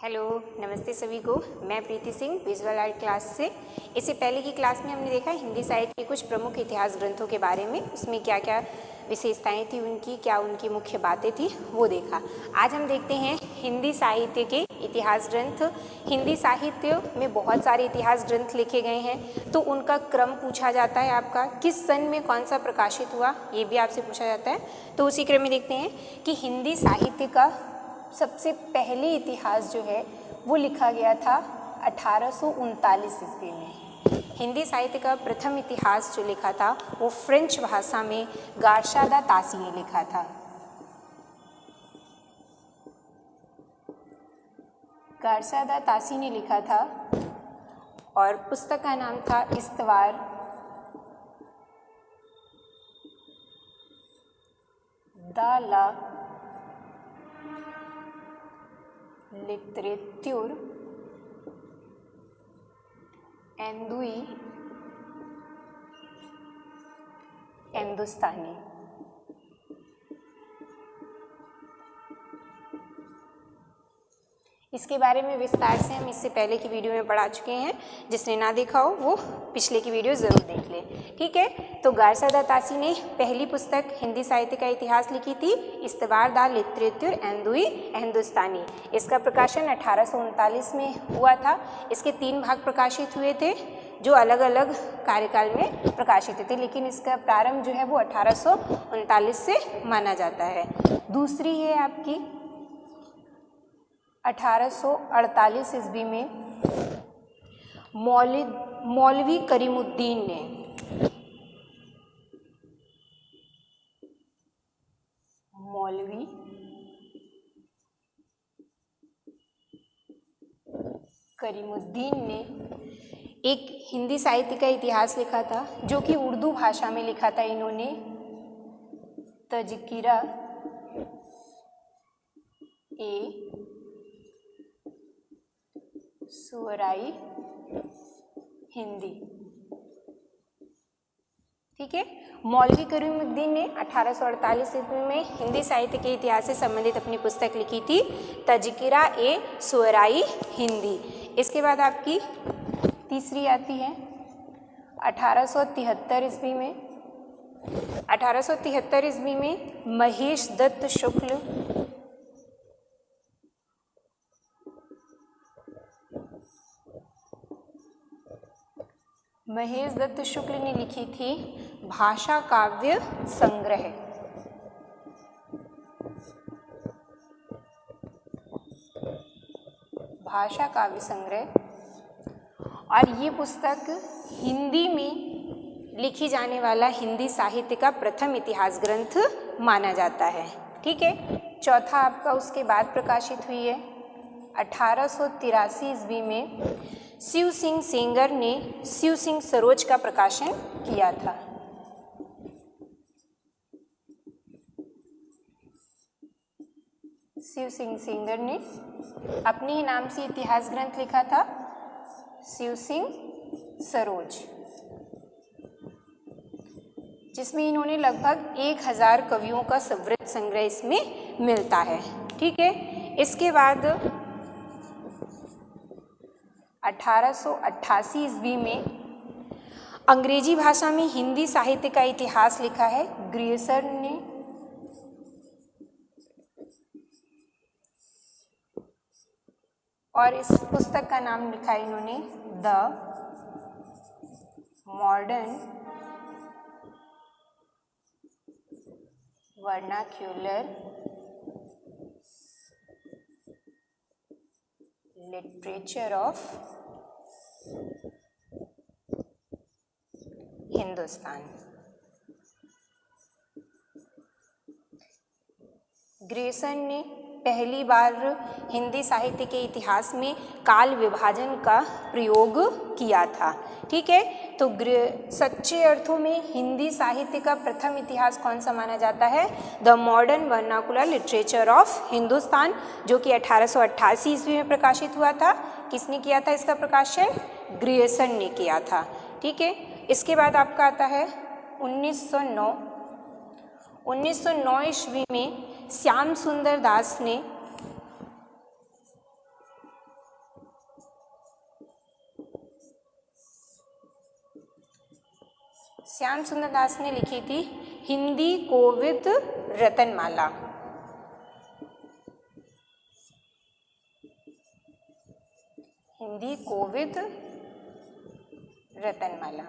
Hello, नमस्ते सभी को। मैं प्रीति सिंह विजुअल आर्ट क्लास से। इससे पहले की क्लास में हमने देखा हिंदी साहित्य के कुछ प्रमुख इतिहास ग्रंथों के बारे में, उसमें क्या क्या विशेषताएं थी उनकी, क्या उनकी मुख्य बातें थी वो देखा। आज हम देखते हैं हिंदी साहित्य के इतिहास ग्रंथ। हिंदी साहित्य में बहुत सारे इतिहास ग्रंथ लिखे गए हैं, तो उनका क्रम पूछा जाता है आपका, किस सन में कौन सा प्रकाशित हुआ ये भी आपसे पूछा जाता है। तो उसी क्रम में देखते हैं कि हिंदी साहित्य का सबसे पहले इतिहास जो है वो लिखा गया था 1839 ईस्वी में। हिंदी साहित्य का प्रथम इतिहास जो लिखा था वो फ्रेंच भाषा में गार्सा दा तासी ने लिखा था। गार्सा दा तासी ने लिखा था और पुस्तक का नाम था इस्तवार दा ला लिटरेच्यूर एंदुई हिंदुस्तानी। इसके बारे में विस्तार से हम इससे पहले की वीडियो में पढ़ा चुके हैं। जिसने ना देखा हो वो पिछले की वीडियो ज़रूर देख ले, ठीक है। तो गार्सा दा तासी ने पहली पुस्तक हिंदी साहित्य का इतिहास लिखी थी, इस्तवार दा लिटरेच्यूर एंदुई हिंदुस्तानी। इसका प्रकाशन 1839 में हुआ था। इसके 3 भाग प्रकाशित हुए थे जो अलग अलग कार्यकाल में प्रकाशित थे, लेकिन इसका प्रारंभ जो है वो 1839 से माना जाता है। दूसरी है आपकी 1848 ईस्वी में मौलवी करीमुद्दीन ने एक हिंदी साहित्य का इतिहास लिखा था, जो कि उर्दू भाषा में लिखा था इन्होंने। तज़किरा ए शुअराई हिंदी, ठीक है। मौलवी करीमुद्दीन ने 1848 ईस्वी में हिंदी साहित्य के इतिहास से संबंधित अपनी पुस्तक लिखी थी, तज़किरा ए शुअराई हिंदी। इसके बाद आपकी तीसरी आती है 1873 ईस्वी में। 1873 ईस्वी में महेश दत्त शुक्ल ने लिखी थी भाषा काव्य संग्रह। भाषा काव्य संग्रह, और ये पुस्तक हिंदी में लिखी जाने वाला हिंदी साहित्य का प्रथम इतिहास ग्रंथ माना जाता है, ठीक है। चौथा आपका उसके बाद प्रकाशित हुई है 1883 ईस्वी में शिव सिंह सेंगर ने शिव सिंह सरोज का प्रकाशन किया था। शिव सिंह सेंगर ने अपने ही नाम से इतिहास ग्रंथ लिखा था, शिव सिंह सरोज, जिसमें इन्होंने लगभग 1000 कवियों का समृद्ध संग्रह इसमें मिलता है, ठीक है। इसके बाद 1888 ईस्वी में अंग्रेजी भाषा में हिंदी साहित्य का इतिहास लिखा है ग्रियर्सन ने। और इस पुस्तक का नाम लिखा है इन्होंने the modern vernacular literature of Hindustan. Grierson ने पहली बार हिंदी साहित्य के इतिहास में काल विभाजन का प्रयोग किया था, ठीक है। तो सच्चे अर्थों में हिंदी साहित्य का प्रथम इतिहास कौन सा माना जाता है? The modern vernacular literature of Hindustan, जो कि 1888 ईस्वी में प्रकाशित हुआ था। किसने किया था इसका प्रकाशन? ग्रियर्सन ने किया था, ठीक है। इसके बाद आपका आता है 1909 ईस्वी में श्याम सुंदर दास ने श्याम सुंदर दास ने लिखी थी हिंदी कोविद रतनमाला। हिंदी कोविद रतनमाला।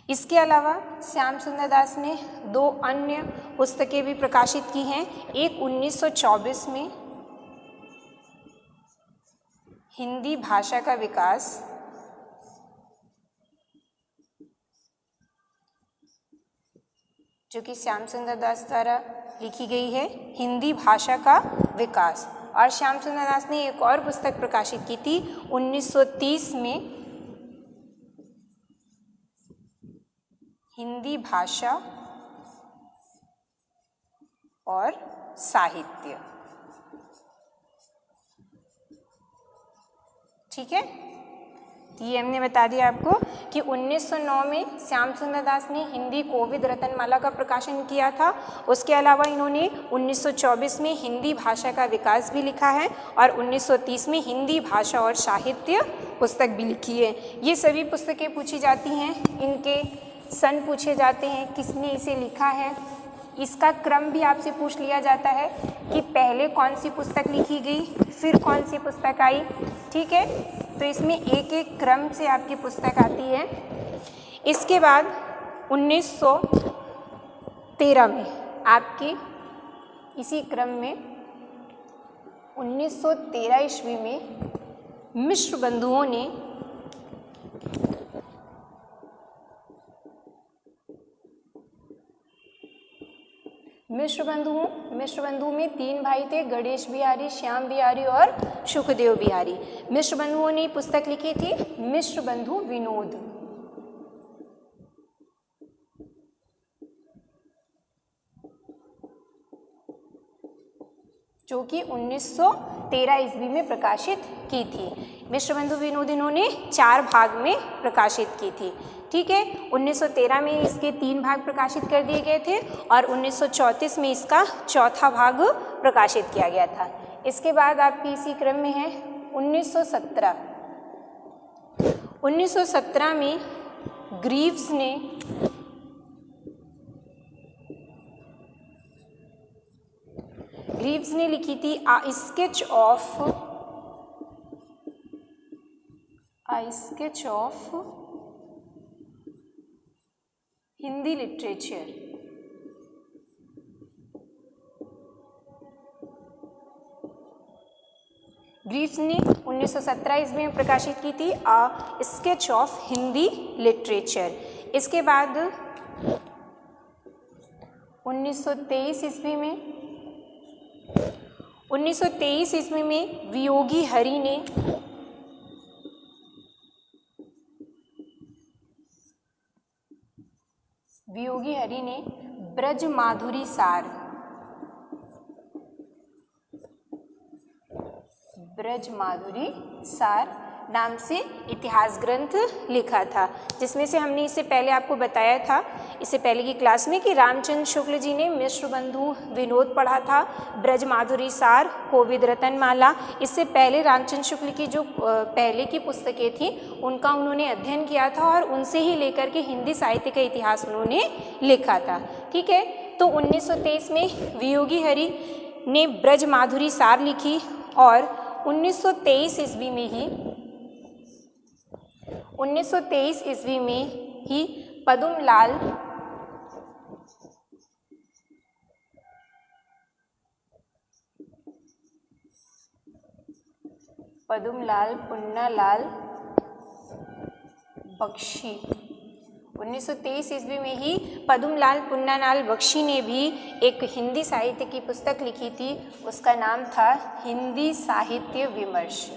इसके अलावा श्याम सुंदर दास ने 2 अन्य पुस्तकें भी प्रकाशित की हैं। एक 1924 में हिंदी भाषा का विकास, जो कि श्याम सुंदर दास द्वारा लिखी गई है, हिंदी भाषा का विकास। और श्याम सुंदर दास ने एक और पुस्तक प्रकाशित की थी 1930 में, हिंदी भाषा और साहित्य। ठीक है, ये हमने बता दिया आपको कि 1909 में श्याम सुंदर दास ने हिंदी कोविद रतनमाला का प्रकाशन किया था। उसके अलावा इन्होंने 1924 में हिंदी भाषा का विकास भी लिखा है और 1930 में हिंदी भाषा और साहित्य पुस्तक भी लिखी है। ये सभी पुस्तकें पूछी जाती हैं, इनके सन पूछे जाते हैं, किसने इसे लिखा है। इसका क्रम भी आपसे पूछ लिया जाता है कि पहले कौन सी पुस्तक लिखी गई, फिर कौन सी पुस्तक आई। ठीक है, तो इसमें एक एक क्रम से आपकी पुस्तक आती है। इसके बाद 1913 में आपकी इसी क्रम में 1913 ईस्वी में मिश्र बंधुओं ने मिश्र बंधु में 3 भाई थे, गणेश बिहारी, श्याम बिहारी और सुखदेव बिहारी। मिश्र बंधुओं ने पुस्तक लिखी थी मिश्र बंधु विनोद। जो कि 1913 ईस्वी में प्रकाशित की थी। मिश्र बंधु विनोद इन्होंने 4 भाग में प्रकाशित की थी। ठीक है, 1913 में इसके 3 भाग प्रकाशित कर दिए गए थे और 1934 में इसका 4था भाग प्रकाशित किया गया था। इसके बाद आपकी इसी क्रम में है 1917। 1917 में ग्रीव्स ने लिखी थी a sketch of Hindi literature. Greaves ने 1917 ईस्वी में प्रकाशित की थी a sketch of Hindi literature. इसके बाद 1923 ईस्वी में वियोगी हरि ने ब्रज माधुरी सार नाम से इतिहास ग्रंथ लिखा था, जिसमें से हमने इससे पहले आपको बताया था, इससे पहले की क्लास में, कि रामचंद्र शुक्ल जी ने मिश्र बंधु विनोद पढ़ा था, ब्रज माधुरी सार, कोविद रतनमाला। इससे पहले रामचंद्र शुक्ल की जो पहले की पुस्तकें थी उनका उन्होंने अध्ययन किया था और उनसे ही लेकर के हिंदी साहित्य का इतिहास उन्होंने लिखा था। ठीक है, तो 1923 में वियोगी हरि ने ब्रज माधुरी सार लिखी और 1923 ईस्वी में ही पद्मलाल पुन्नालाल बख्शी 1923 ईस्वी में ही पद्मलाल पुन्नालाल बख्शी ने भी एक हिंदी साहित्य की पुस्तक लिखी थी। उसका नाम था हिंदी साहित्य विमर्श।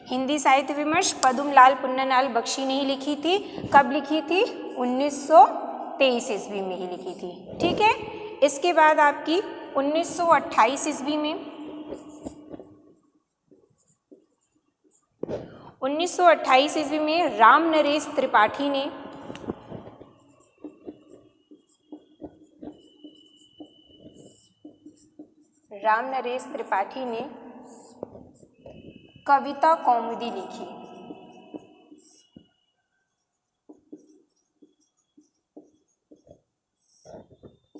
हिंदी साहित्य विमर्श पद्मलाल पुन्नालाल बख्शी ने ही लिखी थी। कब लिखी थी? 1923 ईस्वी में ही लिखी थी। ठीक है, इसके बाद आपकी 1928 ईस्वी में 1928 ईस्वी में राम नरेश त्रिपाठी ने कविता कौमुदी लिखी।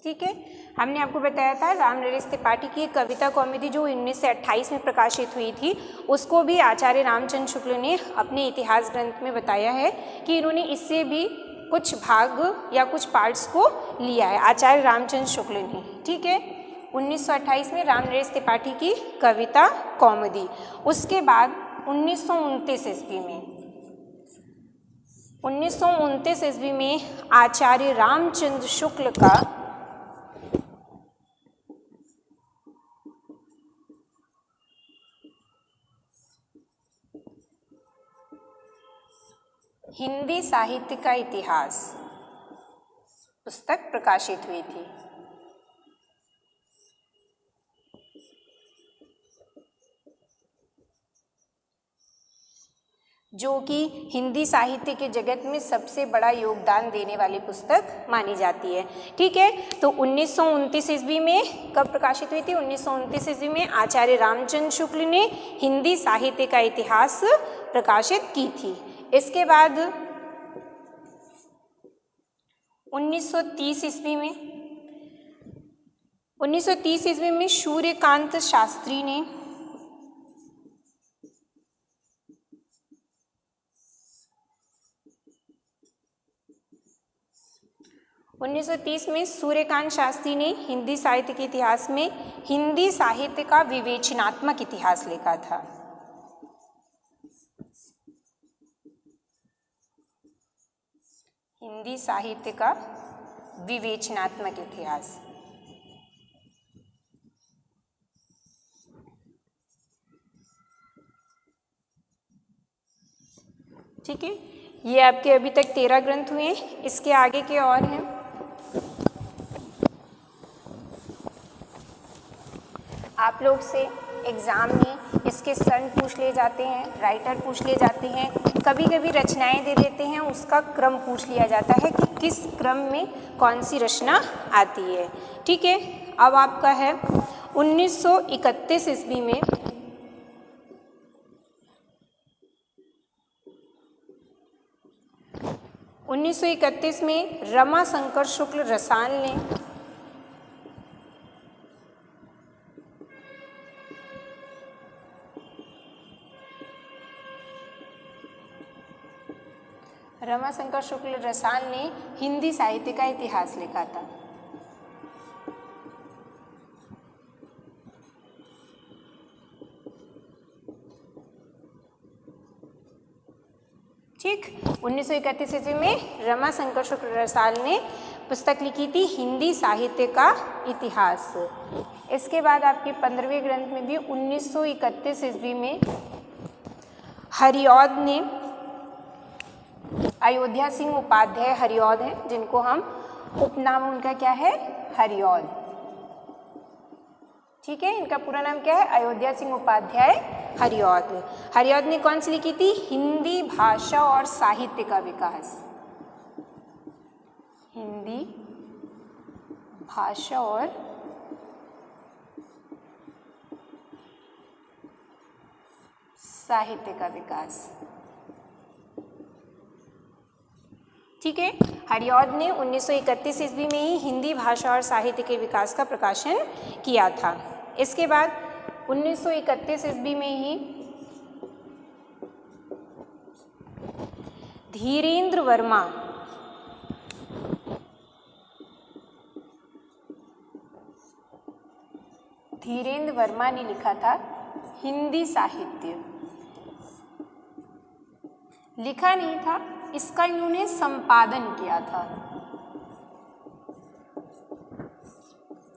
ठीक है, हमने आपको बताया था रामनरेश त्रिपाठी की कविता कौमुदी जो 1928 में प्रकाशित हुई थी, उसको भी आचार्य रामचंद्र शुक्ल ने अपने इतिहास ग्रंथ में बताया है कि इन्होंने इससे भी कुछ भाग या कुछ पार्ट्स को लिया है, आचार्य रामचंद्र शुक्ल ने। ठीक है, 1928 में रामनरेश त्रिपाठी की कविता कौमुदी। उसके बाद 1929 ईस्वी में 1929 ईस्वी में आचार्य रामचंद्र शुक्ल का हिंदी साहित्य का इतिहास पुस्तक प्रकाशित हुई थी। जो कि हिंदी साहित्य के जगत में सबसे बड़ा योगदान देने वाली पुस्तक मानी जाती है। ठीक है, तो 1929 ईस्वी में कब प्रकाशित हुई थी? 1929 ईस्वी में आचार्य रामचंद्र शुक्ल ने हिंदी साहित्य का इतिहास प्रकाशित की थी। इसके बाद 1930 ईस्वी में 1930 ईस्वी में सूर्यकांत शास्त्री ने 1930 में सूर्यकांत शास्त्री ने हिंदी साहित्य के इतिहास में हिंदी साहित्य का विवेचनात्मक इतिहास लिखा था। हिंदी साहित्य का विवेचनात्मक इतिहास। ठीक है, ये आपके अभी तक 13 ग्रंथ हुए हैं। इसके आगे के और हैं। आप लोग से एग्ज़ाम में इसके सन पूछ लिए जाते हैं, राइटर पूछ लिए जाते हैं, कभी कभी रचनाएं दे देते हैं, उसका क्रम पूछ लिया जाता है कि किस क्रम में कौन सी रचना आती है। ठीक है, अब आपका है 1931 ईस्वी में 1931 में रमाशंकर शुक्ल रसाल ने रमाशंकर शुक्ल रसाल ने हिंदी साहित्य का इतिहास लिखा था। ठीक, 1931 ईस्वी में रमाशंकर शुक्ल रसाल ने पुस्तक लिखी थी हिंदी साहित्य का इतिहास। इसके बाद आपके 15वें ग्रंथ में भी 1931 ईस्वी में हरिऔध ने, अयोध्या सिंह उपाध्याय हरिऔध हैं, जिनको हम उपनाम उनका क्या है? हरिऔध। ठीक है, इनका पूरा नाम क्या है? अयोध्या सिंह उपाध्याय हरिऔध। हरिऔध ने कौन सी लिखी थी? हिंदी भाषा और साहित्य का विकास। हिंदी भाषा और साहित्य का विकास। ठीक है, हरिऔध ने 1931 ईस्वी में ही हिंदी भाषा और साहित्य के विकास का प्रकाशन किया था। इसके बाद 1931 ईस्वी में ही धीरेन्द्र वर्मा ने लिखा था हिंदी साहित्य। लिखा नहीं था, इसका इन्होंने संपादन किया था।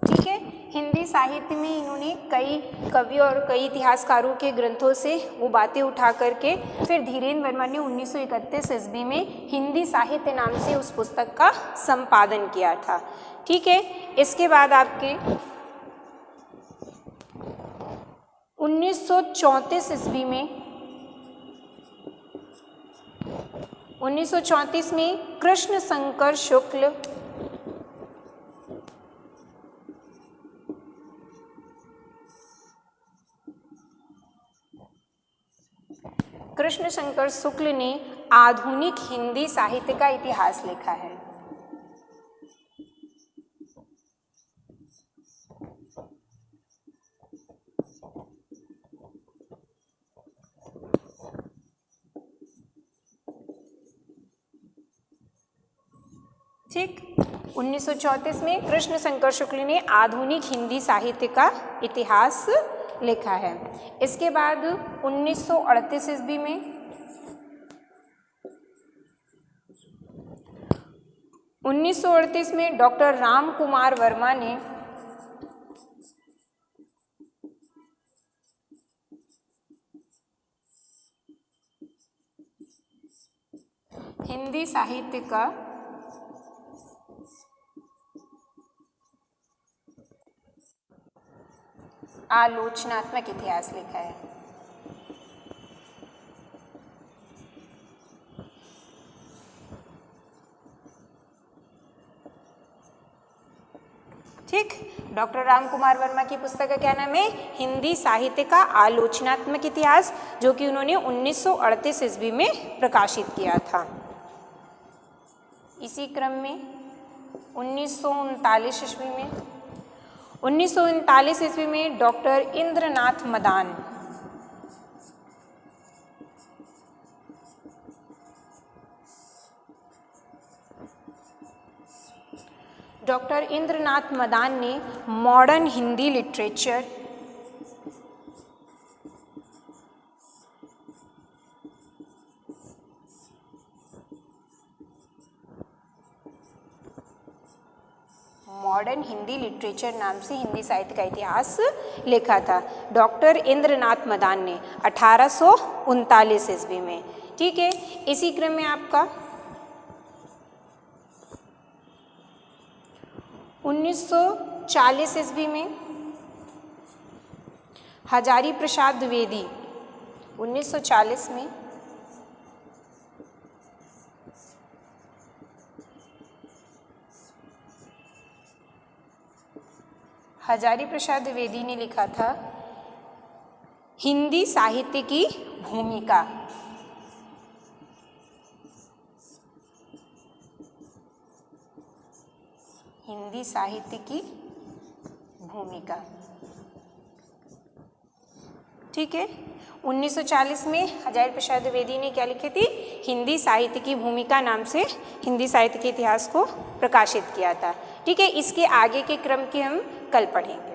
ठीक है, हिंदी साहित्य में इन्होंने कई कवि और कई इतिहासकारों के ग्रंथों से वो बातें उठा करके फिर धीरेन्द्र वर्मा ने 1931 ईस्वी में हिंदी साहित्य नाम से उस पुस्तक का संपादन किया था। ठीक है, इसके बाद आपके 1934 ईस्वी में 1934 में कृष्ण शंकर शुक्ल कृष्ण शंकर शुक्ल ने आधुनिक हिंदी साहित्य का इतिहास लिखा है? ठीक, 1934 में कृष्ण शंकर शुक्ल ने आधुनिक हिंदी साहित्य का इतिहास लिखा है। इसके बाद 1938 ईस्वी में डॉक्टर राम कुमार वर्मा ने हिंदी साहित्य का आलोचनात्मक इतिहास लिखा है। ठीक, डॉक्टर राम कुमार वर्मा की पुस्तक का क्या नाम है? हिंदी साहित्य का आलोचनात्मक इतिहास, जो कि उन्होंने 1938 ईस्वी में प्रकाशित किया था। इसी क्रम में 1939 ईस्वी में डॉक्टर इंद्रनाथ मदान ने मॉडर्न हिंदी लिटरेचर नाम से हिंदी साहित्य का इतिहास लिखा था। डॉक्टर इंद्रनाथ मदान ने 1839 ईस्वी में। ठीक है, इसी क्रम में आपका 1940 ईस्वी में हजारी प्रसाद द्विवेदी 1940 में हजारी प्रसाद द्विवेदी ने लिखा था हिंदी साहित्य की भूमिका। हिंदी साहित्य की भूमिका। ठीक है, 1940 में हजारी प्रसाद द्विवेदी ने क्या लिखी थी? हिंदी साहित्य की भूमिका नाम से हिंदी साहित्य के इतिहास को प्रकाशित किया था। ठीक है, इसके आगे के क्रम की हम कल पढ़ेंगे।